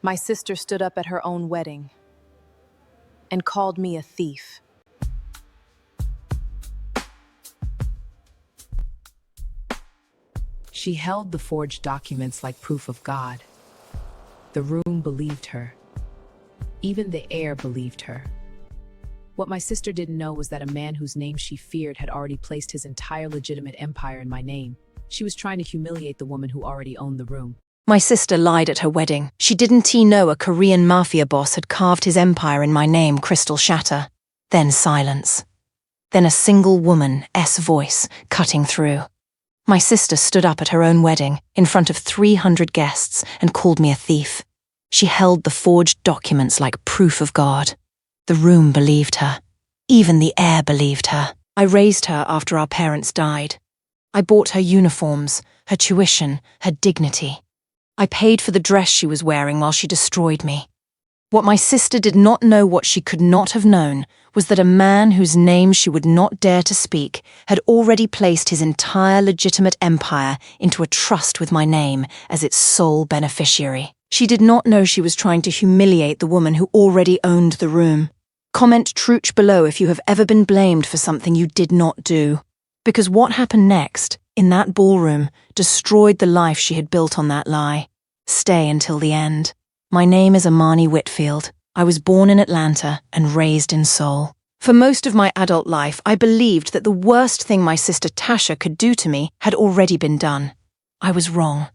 My sister stood up at her own wedding and called me a thief. She held the forged documents like proof of God. The room believed her. Even the air believed her. What my sister didn't know was that a man whose name she feared had already placed his entire legitimate empire in my name. She was trying to humiliate the woman who already owned the room. My sister lied at her wedding. She didn't know a Korean Mafia boss had carved his empire in my name, crystal shatter. Then silence. Then a single woman, voice, cutting through. My sister stood up at her own wedding, in front of 300 guests, and called me a thief. She held the forged documents like proof of God. The room believed her. Even the air believed her. I raised her after our parents died. I bought her uniforms, her tuition, her dignity. I paid for the dress she was wearing while she destroyed me. What my sister did not know, what she could not have known, was that a man whose name she would not dare to speak had already placed his entire legitimate empire into a trust with my name as its sole beneficiary. She did not know she was trying to humiliate the woman who already owned the room. Comment truth below if you have ever been blamed for something you did not do. Because what happened next, in that ballroom, destroyed the life she had built on that lie. Stay until the end. My name is Amani Whitfield. I was born in Atlanta and raised in Seoul. For most of my adult life, I believed that the worst thing my sister Tasha could do to me had already been done. I was wrong.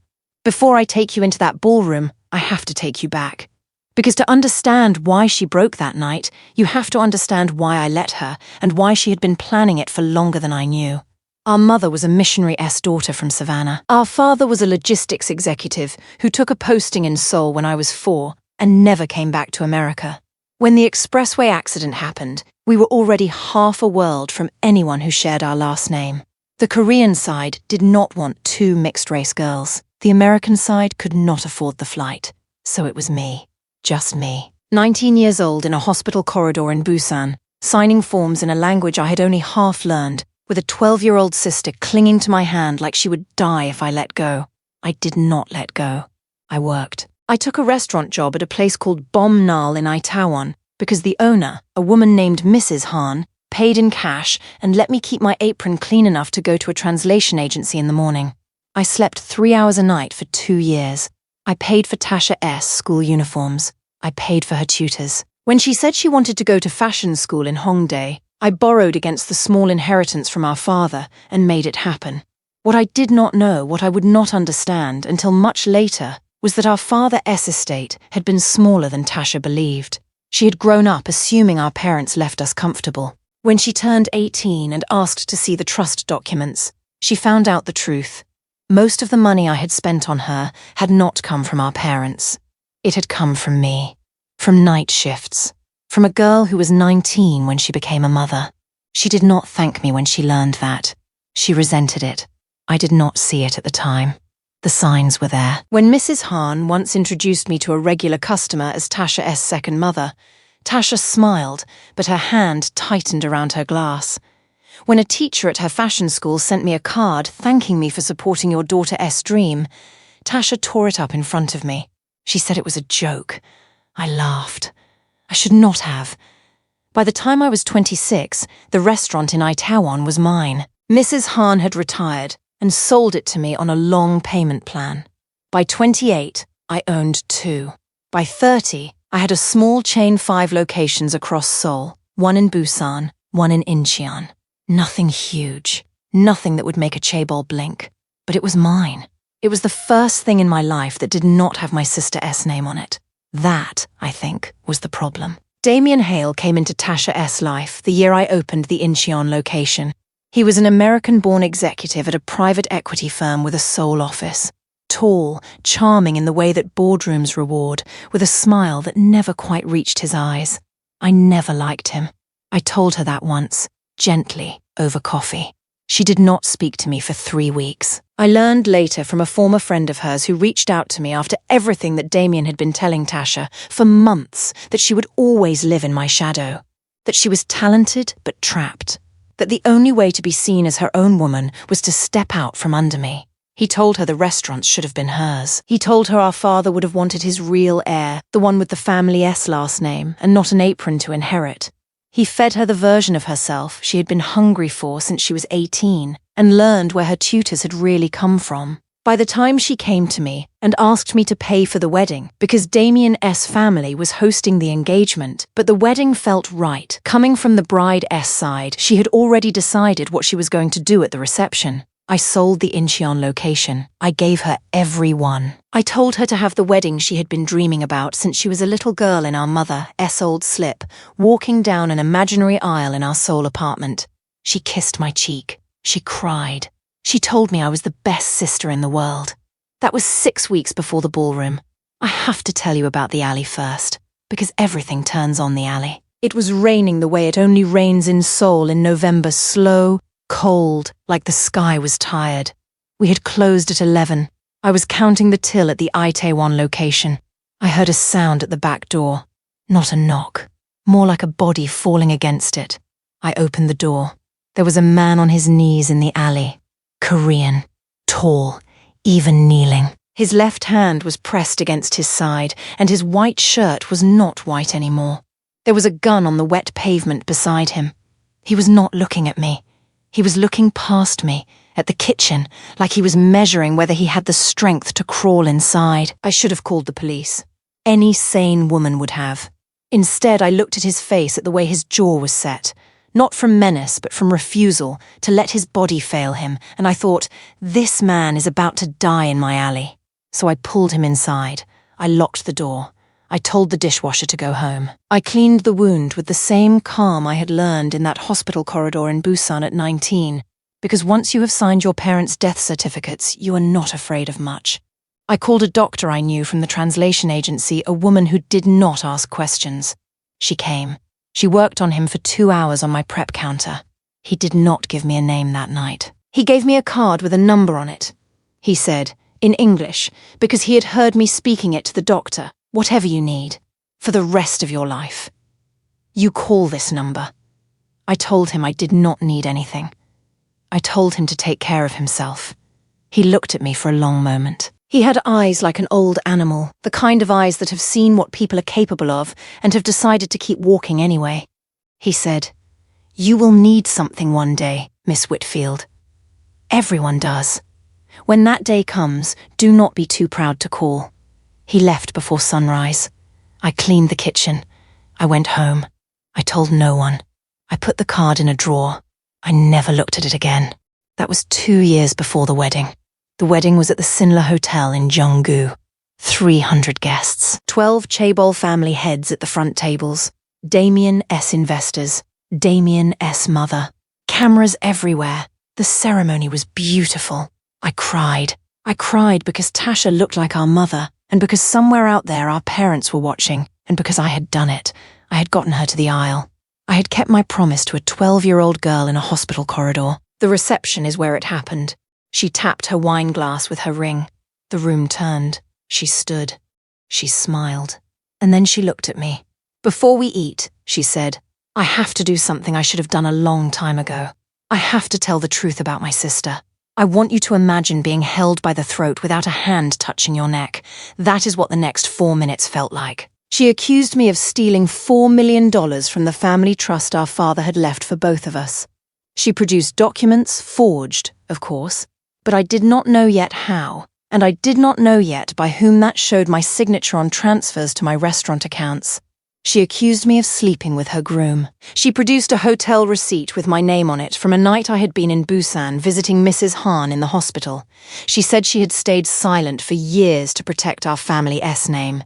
Before I take you into that ballroom, I have to take you back. Because to understand why she broke that night, you have to understand why I let her and why she had been planning it for longer than I knew. Our mother was a missionary-esque daughter from Savannah. Our father was a logistics executive who took a posting in Seoul when I was 4 and never came back to America. When the expressway accident happened, we were already half a world from anyone who shared our last name. The Korean side did not want 2 mixed-race girls. The American side could not afford the flight. So it was me. Just me. 19 years old in a hospital corridor in Busan, signing forms in a language I had only half learned, with a 12-year-old sister clinging to my hand like she would die if I let go. I did not let go. I worked. I took a restaurant job at a place called Bom Nal in Itaewon because the owner, a woman named Mrs. Han, paid in cash and let me keep my apron clean enough to go to a translation agency in the morning. I slept 3 hours a night for 2 years. I paid for Tasha S. school uniforms. I paid for her tutors. When she said she wanted to go to fashion school in Hongdae, I borrowed against the small inheritance from our father and made it happen. What I did not know, what I would not understand until much later, was that our father's estate had been smaller than Tasha believed. She had grown up assuming our parents left us comfortable. When she turned 18 and asked to see the trust documents, she found out the truth. Most of the money I had spent on her had not come from our parents. It had come from me, from night shifts, from a girl who was 19 when she became a mother. She did not thank me when she learned that. She resented it. I did not see it at the time. The signs were there. When Mrs. Han once introduced me to a regular customer as Tasha's second mother, Tasha smiled, but her hand tightened around her glass. When a teacher at her fashion school sent me a card thanking me for supporting your daughter's dream, Tasha tore it up in front of me. She said it was a joke. I laughed. I should not have. By the time I was 26, the restaurant in Itaewon was mine. Mrs. Han had retired and sold it to me on a long payment plan. By 28, I owned 2. By 30, I had a small chain 5 locations across Seoul, 1 in Busan, 1 in Incheon. Nothing huge, nothing that would make a chaebol blink, but it was mine. It was the first thing in my life that did not have my sister's name on it. That, I think, was the problem. Damien Hale came into Tasha's life the year I opened the Incheon location. He was an American-born executive at a private equity firm with a Seoul office. Tall, charming in the way that boardrooms reward, with a smile that never quite reached his eyes. I never liked him. I told her that once, gently, over coffee. She did not speak to me for 3 weeks. I learned later from a former friend of hers who reached out to me after everything that Damien had been telling Tasha for months, that she would always live in my shadow. That she was talented but trapped. That the only way to be seen as her own woman was to step out from under me. He told her the restaurants should have been hers. He told her our father would have wanted his real heir, the one with the family S last name, and not an apron to inherit. He fed her the version of herself she had been hungry for since she was 18, and learned where her tutors had really come from. By the time she came to me and asked me to pay for the wedding, because Damien S. family was hosting the engagement, but the wedding felt right. Coming from the bride S side, she had already decided what she was going to do at the reception. I sold the Incheon location. I gave her every one. I told her to have the wedding she had been dreaming about since she was a little girl in our mother S old slip, walking down an imaginary aisle in our Seoul apartment. She kissed my cheek. She cried. She told me I was the best sister in the world. That was 6 weeks before the ballroom. I have to tell you about the alley first, because everything turns on the alley. It was raining the way it only rains in Seoul in November, slow, cold, like the sky was tired. We had closed at 11. I was counting the till at the Itaewon location. I heard a sound at the back door. Not a knock, more like a body falling against it. I opened the door. There was a man on his knees in the alley. Korean, tall, even kneeling. His left hand was pressed against his side, and his white shirt was not white anymore. There was a gun on the wet pavement beside him. He was not looking at me. He was looking past me, at the kitchen, like he was measuring whether he had the strength to crawl inside. I should have called the police. Any sane woman would have. Instead, I looked at his face at the way his jaw was set. Not from menace, but from refusal, to let his body fail him, and I thought, this man is about to die in my alley. So I pulled him inside. I locked the door. I told the dishwasher to go home. I cleaned the wound with the same calm I had learned in that hospital corridor in Busan at 19, because once you have signed your parents' death certificates, you are not afraid of much. I called a doctor I knew from the translation agency, a woman who did not ask questions. She came. She worked on him for 2 hours on my prep counter. He did not give me a name that night. He gave me a card with a number on it. He said, in English, because he had heard me speaking it to the doctor, whatever you need, for the rest of your life. You call this number. I told him I did not need anything. I told him to take care of himself. He looked at me for a long moment. He had eyes like an old animal, the kind of eyes that have seen what people are capable of and have decided to keep walking anyway. He said, "You will need something one day, Miss Whitfield. Everyone does. When that day comes, do not be too proud to call." He left before sunrise. I cleaned the kitchen. I went home. I told no one. I put the card in a drawer. I never looked at it again. That was 2 years before the wedding. The wedding was at the Sinla Hotel in Jonggu. 300 guests. 12 Chaebol family heads at the front tables. Damien S. investors. Damien S. mother. Cameras everywhere. The ceremony was beautiful. I cried. I cried because Tasha looked like our mother, and because somewhere out there our parents were watching, and because I had done it. I had gotten her to the aisle. I had kept my promise to a 12-year-old girl in a hospital corridor. The reception is where it happened. She tapped her wine glass with her ring. The room turned. She stood. She smiled. And then she looked at me. "Before we eat," she said, "I have to do something I should have done a long time ago. I have to tell the truth about my sister. I want you to imagine being held by the throat without a hand touching your neck. That is what the next 4 minutes felt like." She accused me of stealing $4 million from the family trust our father had left for both of us. She produced documents, forged, of course, but I did not know yet how, and I did not know yet by whom that showed my signature on transfers to my restaurant accounts. She accused me of sleeping with her groom. She produced a hotel receipt with my name on it from a night I had been in Busan visiting Mrs. Han in the hospital. She said she had stayed silent for years to protect our family S name.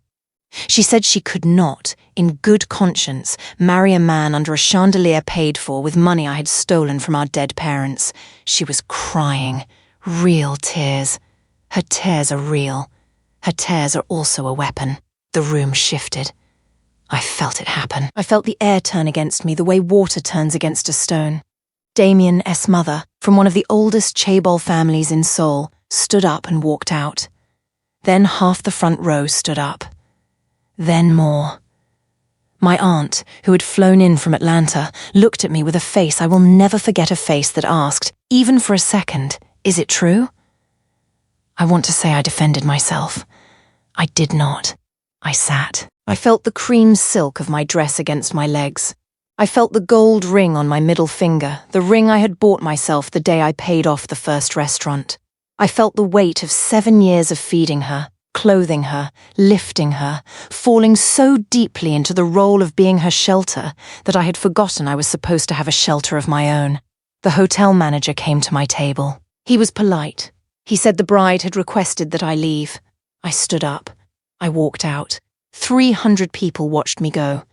She said she could not, in good conscience, marry a man under a chandelier paid for with money I had stolen from our dead parents. She was crying. Real tears. Her tears are real. Her tears are also a weapon. The room shifted. I felt it happen. I felt the air turn against me the way water turns against a stone. Damien S. mother, from one of the oldest Chaebol families in Seoul, stood up and walked out. Then half the front row stood up. Then more. My aunt, who had flown in from Atlanta, looked at me with a face I will never forget, a face that asked, even for a second, "Is it true?" I want to say I defended myself. I did not. I sat. I felt the cream silk of my dress against my legs. I felt the gold ring on my middle finger, the ring I had bought myself the day I paid off the first restaurant. I felt the weight of 7 years of feeding her, clothing her, lifting her, falling so deeply into the role of being her shelter that I had forgotten I was supposed to have a shelter of my own. The hotel manager came to my table. He was polite. He said the bride had requested that I leave. I stood up. I walked out. 300 people watched me go.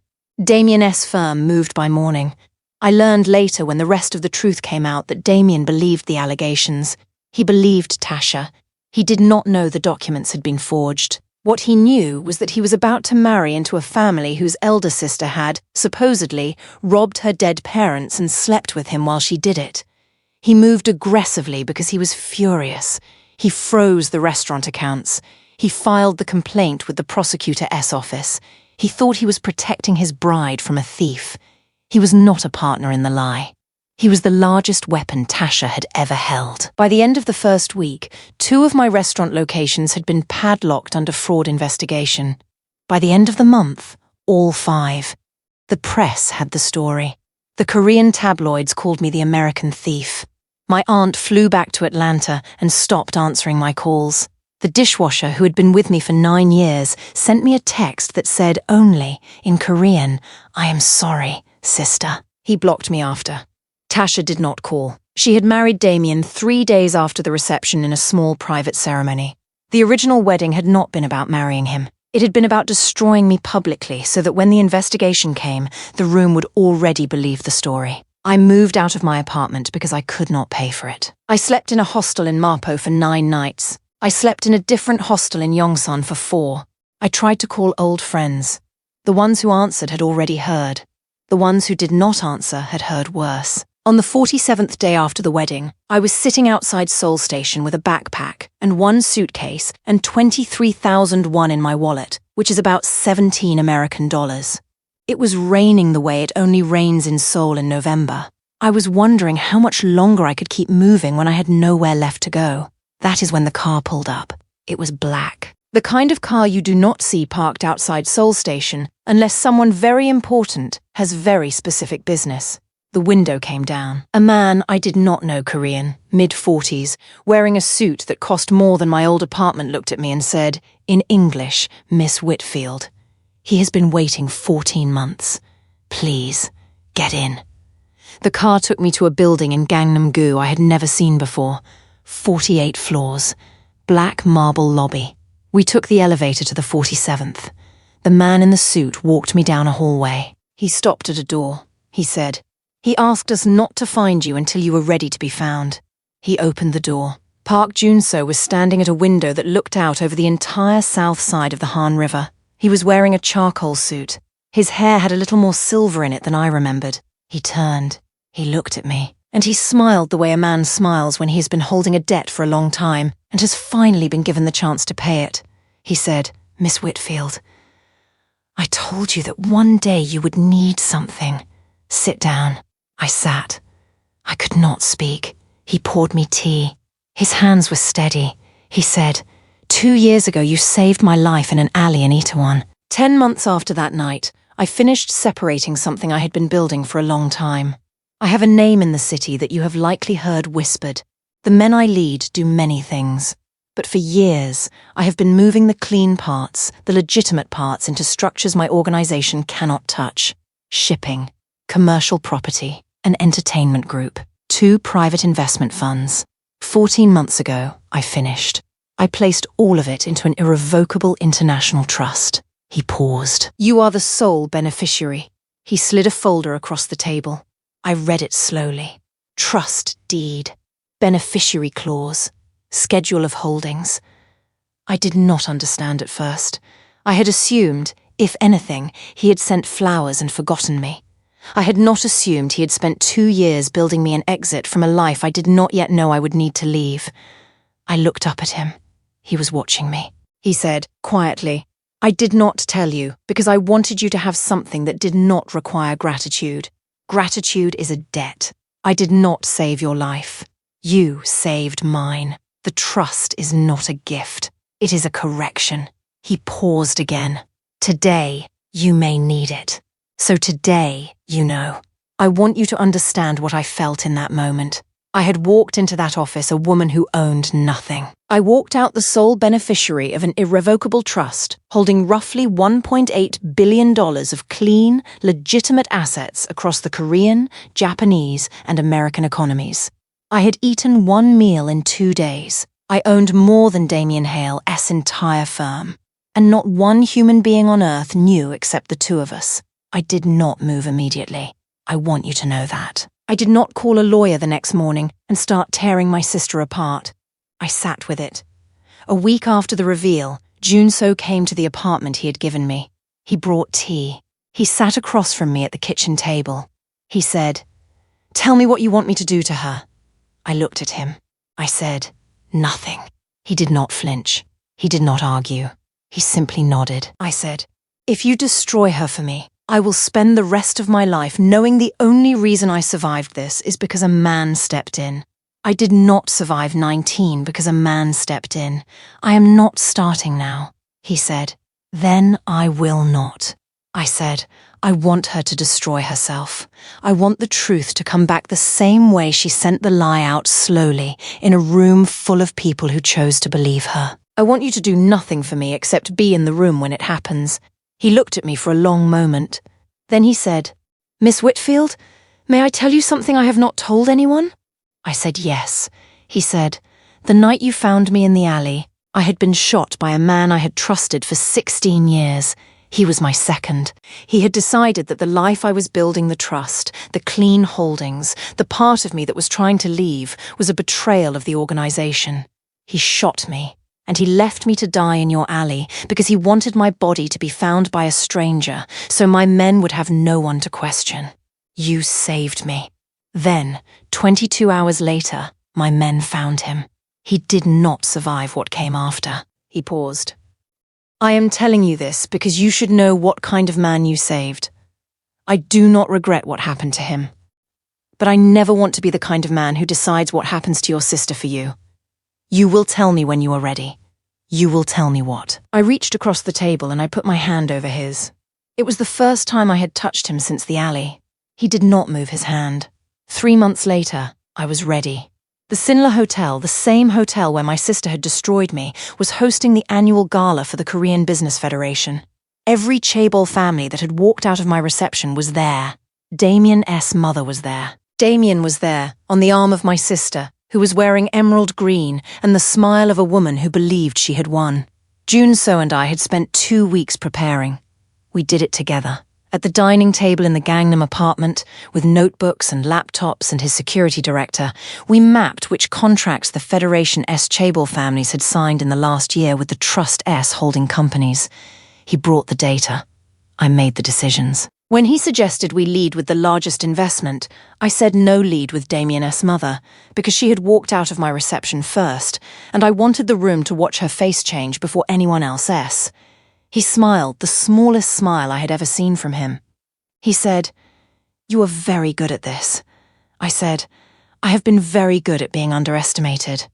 Damien's firm moved by morning. I learned later when the rest of the truth came out that Damien believed the allegations. He believed Tasha. He did not know the documents had been forged. What he knew was that he was about to marry into a family whose elder sister had, supposedly, robbed her dead parents and slept with him while she did it. He moved aggressively because he was furious. He froze the restaurant accounts. He filed the complaint with the prosecutor's office. He thought he was protecting his bride from a thief. He was not a partner in the lie. He was the largest weapon Tasha had ever held. By the end of the first week, 2 of my restaurant locations had been padlocked under fraud investigation. By the end of the month, all 5. The press had the story. The Korean tabloids called me the American thief. My aunt flew back to Atlanta and stopped answering my calls. The dishwasher, who had been with me for 9 years, sent me a text that said only, in Korean, "I am sorry, sister." He blocked me after. Tasha did not call. She had married Damien 3 days after the reception in a small private ceremony. The original wedding had not been about marrying him. It had been about destroying me publicly so that when the investigation came, the room would already believe the story. I moved out of my apartment because I could not pay for it. I slept in a hostel in Mapo for 9 nights. I slept in a different hostel in Yongsan for 4. I tried to call old friends. The ones who answered had already heard. The ones who did not answer had heard worse. On the 47th day after the wedding, I was sitting outside Seoul Station with a backpack and 1 suitcase and 23,000 won in my wallet, which is about $17 American. It was raining the way it only rains in Seoul in November. I was wondering how much longer I could keep moving when I had nowhere left to go. That is when the car pulled up. It was black. The kind of car you do not see parked outside Seoul Station unless someone very important has very specific business. The window came down. A man I did not know Korean, mid-40s, wearing a suit that cost more than my old apartment looked at me and said, in English, "Miss Whitfield. He has been waiting 14 months. Please, get in." The car took me to a building in Gangnam-gu I had never seen before. 48 floors. Black marble lobby. We took the elevator to the 47th. The man in the suit walked me down a hallway. He stopped at a door. He said, "He asked us not to find you until you were ready to be found." He opened the door. Park Junso was standing at a window that looked out over the entire south side of the Han River. He was wearing a charcoal suit. His hair had a little more silver in it than I remembered. He turned. He looked at me. And he smiled the way a man smiles when he has been holding a debt for a long time and has finally been given the chance to pay it. He said, "Miss Whitfield, I told you that one day you would need something. Sit down." I sat. I could not speak. He poured me tea. His hands were steady. He said, 2 years ago you saved my life in an alley in Itaewon. 10 months after that night, I finished separating something I had been building for a long time. I have a name in the city that you have likely heard whispered. The men I lead do many things. But for years, I have been moving the clean parts, the legitimate parts, into structures my organization cannot touch. Shipping, commercial property, an entertainment group, 2 private investment funds. 14 months ago, I finished. I placed all of it into an irrevocable international trust. He paused. "You are the sole beneficiary." He slid a folder across the table. I read it slowly. Trust deed. Beneficiary clause. Schedule of holdings. I did not understand at first. I had assumed, if anything, he had sent flowers and forgotten me. I had not assumed he had spent 2 years building me an exit from a life I did not yet know I would need to leave. I looked up at him. He was watching me. He said, quietly, "I did not tell you because I wanted you to have something that did not require gratitude. Gratitude is a debt. I did not save your life. You saved mine." The trust is not a gift. It is a correction. He paused again. Today, you may need it. So today, I want you to understand what I felt in that moment. I had walked into that office a woman who owned nothing. I walked out the sole beneficiary of an irrevocable trust, holding roughly $1.8 billion of clean, legitimate assets across the Korean, Japanese, and American economies. I had eaten one meal in 2 days. I owned more than Damien Hale's entire firm. And not one human being on earth knew except the two of us. I did not move immediately. I want you to know that. I did not call a lawyer the next morning and start tearing my sister apart. I sat with it. A week after the reveal, Junso came to the apartment he had given me. He brought tea. He sat across from me at the kitchen table. He said, "Tell me what you want me to do to her." I looked at him. I said, "Nothing." He did not flinch. He did not argue. He simply nodded. I said, "If you destroy her for me, I will spend the rest of my life knowing the only reason I survived this is because a man stepped in. I did not survive 19 because a man stepped in. I am not starting now." He said, "Then I will not." I said, "I want her to destroy herself. I want the truth to come back the same way she sent the lie out slowly in a room full of people who chose to believe her. I want you to do nothing for me except be in the room when it happens." He looked at me for a long moment. Then he said, "Miss Whitfield, may I tell you something I have not told anyone?" I said yes. He said, "The night you found me in the alley, I had been shot by a man I had trusted for 16 years. He was my second. He had decided that the life I was building, the trust, the clean holdings, the part of me that was trying to leave, was a betrayal of the organization. He shot me. And he left me to die in your alley because he wanted my body to be found by a stranger so my men would have no one to question. You saved me. Then, 22 hours later, my men found him. He did not survive what came after." He paused. "I am telling you this because you should know what kind of man you saved. I do not regret what happened to him. But I never want to be the kind of man who decides what happens to your sister for you. You will tell me when you are ready. You will tell me what." I reached across the table and I put my hand over his. It was the first time I had touched him since the alley. He did not move his hand. 3 months later, I was ready. The Sinla Hotel, the same hotel where my sister had destroyed me, was hosting the annual gala for the Korean Business Federation. Every chaebol family that had walked out of my reception was there. Damien's mother was there. Damien was there, on the arm of my sister, who was wearing emerald green and the smile of a woman who believed she had won. Junso and I had spent 2 weeks preparing. We did it together. At the dining table in the Gangnam apartment, with notebooks and laptops and his security director, we mapped which contracts the Federation-S chaebol families had signed in the last year with the Trust-S holding companies. He brought the data. I made the decisions. When he suggested we lead with the largest investment, I said no lead with Damien's mother, because she had walked out of my reception first, and I wanted the room to watch her face change before anyone else. He smiled, the smallest smile I had ever seen from him. He said, "You are very good at this." I said, "I have been very good at being underestimated."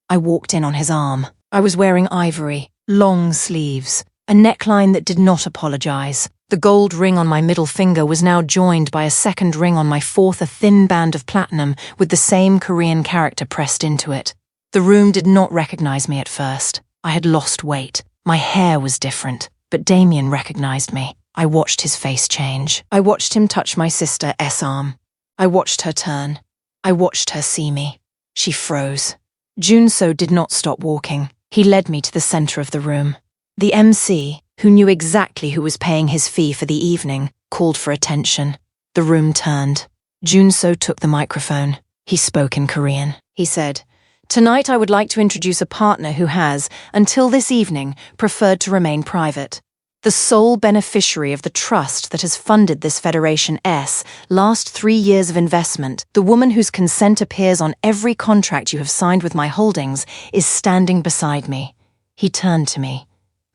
I walked in on his arm. I was wearing ivory, long sleeves, a neckline that did not apologize. The gold ring on my middle finger was now joined by a second ring on my fourth, a thin band of platinum with the same Korean character pressed into it. The room did not recognize me at first. I had lost weight. My hair was different, but Damien recognized me. I watched his face change. I watched him touch my sister's arm. I watched her turn. I watched her see me. She froze. Junso did not stop walking. He led me to the center of the room. The MC, who knew exactly who was paying his fee for the evening, called for attention. The room turned. Junso took the microphone. He spoke in Korean. He said, "Tonight I would like to introduce a partner who has, until this evening, preferred to remain private. The sole beneficiary of the trust that has funded this Federation-S last 3 years of investment, the woman whose consent appears on every contract you have signed with my holdings, is standing beside me." He turned to me.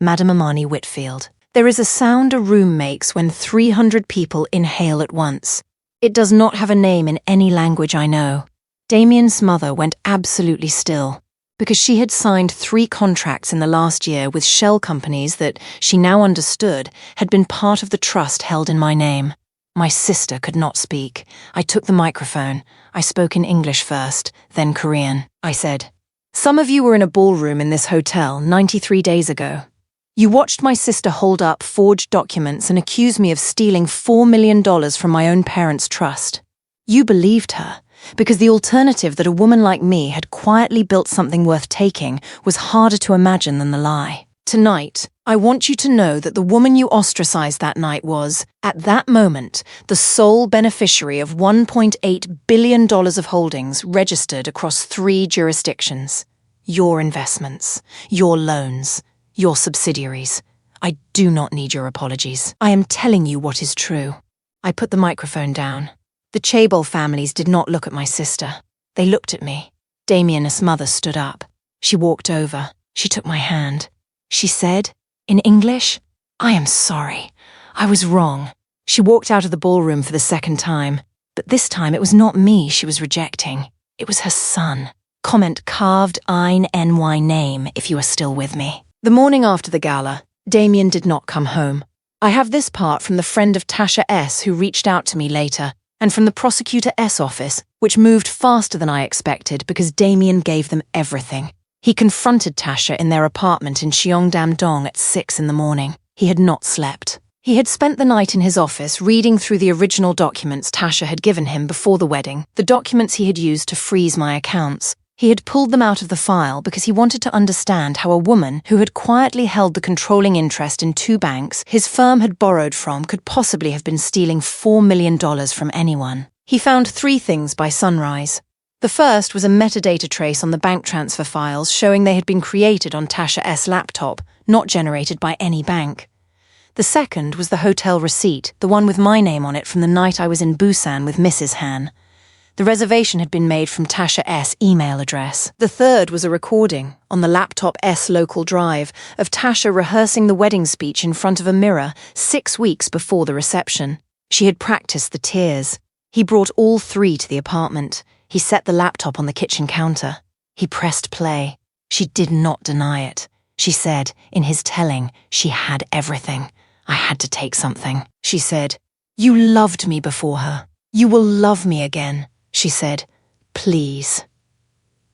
"Madam Amani Whitfield. There is a sound a room makes when 300 people inhale at once. It does not have a name in any language I know." Damien's mother went absolutely still. because she had signed 3 contracts in the last year with shell companies that, she now understood, had been part of the trust held in my name. My sister could not speak. I took the microphone. I spoke in English first, then Korean. I said, "Some of you were in a ballroom in this hotel 93 days ago. You watched my sister hold up forged documents and accuse me of stealing $4 million from my own parents' trust. You believed her, because the alternative that a woman like me had quietly built something worth taking was harder to imagine than the lie. Tonight, I want you to know that the woman you ostracized that night was, at that moment, the sole beneficiary of $1.8 billion of holdings registered across 3 jurisdictions. Your investments, your loans, your subsidiaries. I do not need your apologies. I am telling you what is true." I put the microphone down. The Chaebol families did not look at my sister. They looked at me. Damien's mother stood up. She walked over. She took my hand. She said, in English, "I am sorry. I was wrong." She walked out of the ballroom for the second time, but this time it was not me she was rejecting. It was her son. Comment carved Ein NY name if you are still with me. The morning after the gala, Damien did not come home. I have this part from the friend of Tasha S. who reached out to me later, and from the Prosecutor S office, which moved faster than I expected because Damien gave them everything. He confronted Tasha in their apartment in Cheongdam-dong at 6 in the morning. He had not slept. He had spent the night in his office reading through the original documents Tasha had given him before the wedding, the documents he had used to freeze my accounts. He had pulled them out of the file because he wanted to understand how a woman who had quietly held the controlling interest in 2 banks his firm had borrowed from could possibly have been stealing $4 million from anyone. He found 3 things by sunrise. The first was a metadata trace on the bank transfer files showing they had been created on Tasha S. laptop, not generated by any bank. The second was the hotel receipt, the one with my name on it from the night I was in Busan with Mrs. Han. The reservation had been made from Tasha S. email address. The third was a recording, on the laptop S local drive, of Tasha rehearsing the wedding speech in front of a mirror 6 weeks before the reception. She had practiced the tears. He brought all 3 to the apartment. He set the laptop on the kitchen counter. He pressed play. She did not deny it. She said, in his telling, she had everything. I had to take something. She said, "You loved me before her. You will love me again." She said, "Please."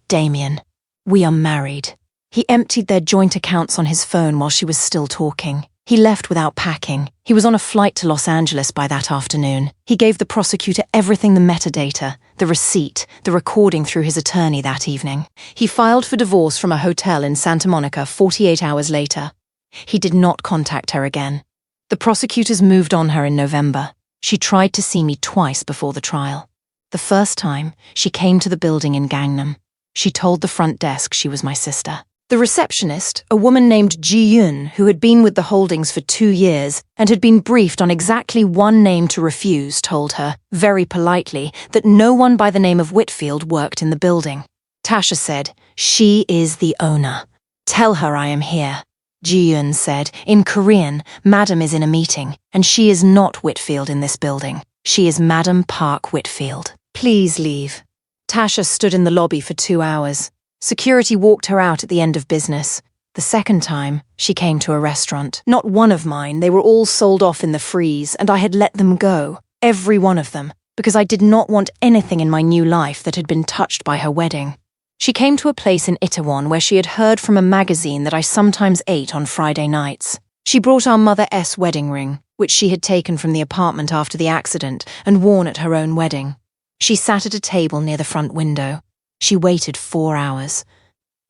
Damien, we are married. He emptied their joint accounts on his phone while she was still talking. He left without packing. He was on a flight to Los Angeles by that afternoon. He gave the prosecutor everything, the metadata, the receipt, the recording through his attorney that evening. He filed for divorce from a hotel in Santa Monica 48 hours later. He did not contact her again. The prosecutors moved on her in November. She tried to see me twice before the trial. The first time, she came to the building in Gangnam. She told the front desk she was my sister. The receptionist, a woman named Ji-Yun, who had been with the holdings for 2 years and had been briefed on exactly one name to refuse, told her, very politely, that no one by the name of Whitfield worked in the building. Tasha said, "She is the owner. Tell her I am here." Ji-Yun said, in Korean, "Madam is in a meeting, and she is not Whitfield in this building. She is Madam Park Whitfield. Please leave." Tasha stood in the lobby for 2 hours. Security walked her out at the end of business. The second time, she came to a restaurant. Not one of mine, they were all sold off in the freeze, and I had let them go, every one of them, because I did not want anything in my new life that had been touched by her wedding. She came to a place in Itaewon where she had heard from a magazine that I sometimes ate on Friday nights. She brought our Mother S wedding ring, which she had taken from the apartment after the accident and worn at her own wedding. She sat at a table near the front window. She waited 4 hours.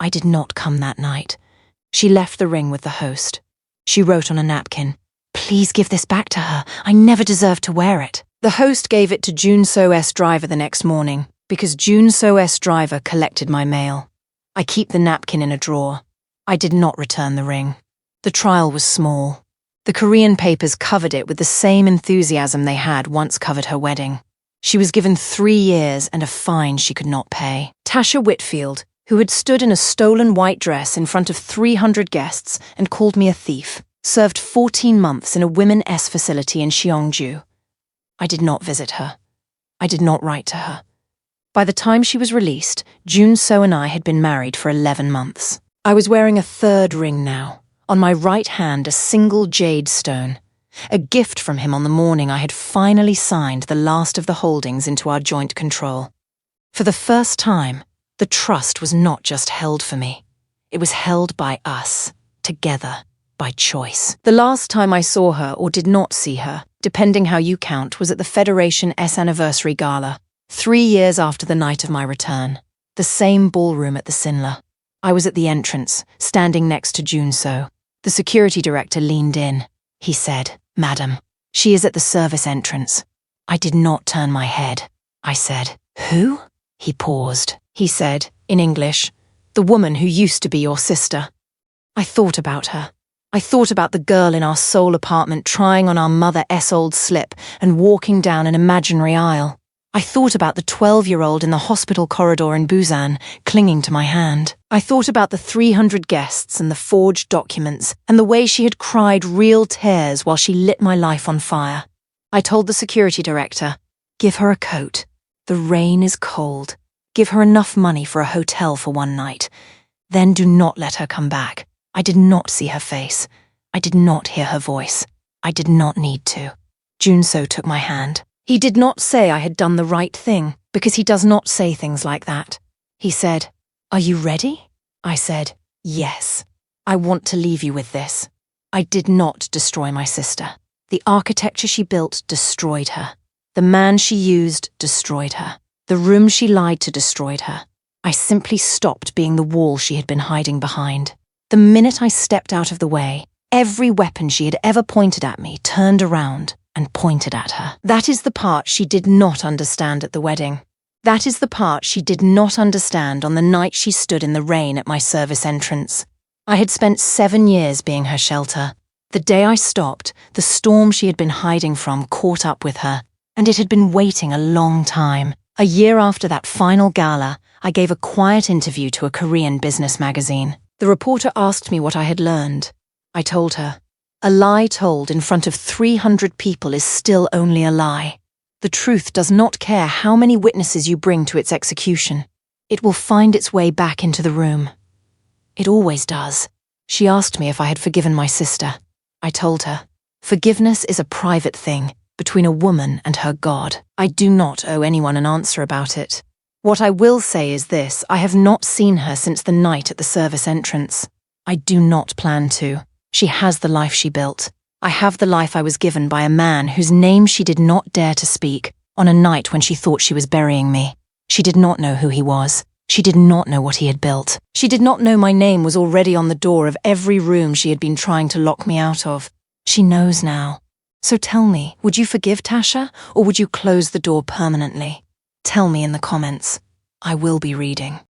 I did not come that night. She left the ring with the host. She wrote on a napkin, "Please give this back to her. I never deserved to wear it." The host gave it to Jun-So S driver the next morning, because Jun-So S driver collected my mail. I keep the napkin in a drawer. I did not return the ring. The trial was small. The Korean papers covered it with the same enthusiasm they had once covered her wedding. She was given 3 years and a fine she could not pay. Tasha Whitfield, who had stood in a stolen white dress in front of 300 guests and called me a thief, served 14 months in a Women S facility in Cheongju. I did not visit her. I did not write to her. By the time she was released, Jun-so and I had been married for 11 months. I was wearing a third ring now. On my right hand, a single jade stone. A gift from him on the morning I had finally signed the last of the holdings into our joint control. For the first time, the trust was not just held for me. It was held by us, together, by choice. The last time I saw her or did not see her, depending how you count, was at the Federation S Anniversary Gala, 3 years after the night of my return. The same ballroom at the Sinla. I was at the entrance, standing next to Jun-so. The security director leaned in. He said, "Madam, she is at the service entrance." I did not turn my head. I said, "Who?" He paused. He said, in English, "The woman who used to be your sister." I thought about her. I thought about the girl in our Seoul apartment trying on our Mother S old slip and walking down an imaginary aisle. I thought about the 12-year-old in the hospital corridor in Busan, clinging to my hand. I thought about the 300 guests and the forged documents and the way she had cried real tears while she lit my life on fire. I told the security director, "Give her a coat. The rain is cold. Give her enough money for a hotel for one night. Then do not let her come back." I did not see her face. I did not hear her voice. I did not need to. Jun-so took my hand. He did not say I had done the right thing, because he does not say things like that. He said, "Are you ready?" I said, "Yes. I want to leave you with this. I did not destroy my sister. The architecture she built destroyed her. The man she used destroyed her. The room she lied to destroyed her. I simply stopped being the wall she had been hiding behind. The minute I stepped out of the way, every weapon she had ever pointed at me turned around and pointed at her. That is the part she did not understand at the wedding. That is the part she did not understand on the night she stood in the rain at my service entrance. I had spent 7 years being her shelter. The day I stopped, the storm she had been hiding from caught up with her, and it had been waiting a long time. A year after that final gala, I gave a quiet interview to a Korean business magazine. The reporter asked me what I had learned. I told her, "A lie told in front of 300 people is still only a lie. The truth does not care how many witnesses you bring to its execution. It will find its way back into the room. It always does." She asked me if I had forgiven my sister. I told her, "Forgiveness is a private thing between a woman and her God. I do not owe anyone an answer about it. What I will say is this: I have not seen her since the night at the service entrance. I do not plan to. She has the life she built. I have the life I was given by a man whose name she did not dare to speak on a night when she thought she was burying me. She did not know who he was. She did not know what he had built. She did not know my name was already on the door of every room she had been trying to lock me out of. She knows now. So tell me, would you forgive Tasha, or would you close the door permanently? Tell me in the comments. I will be reading.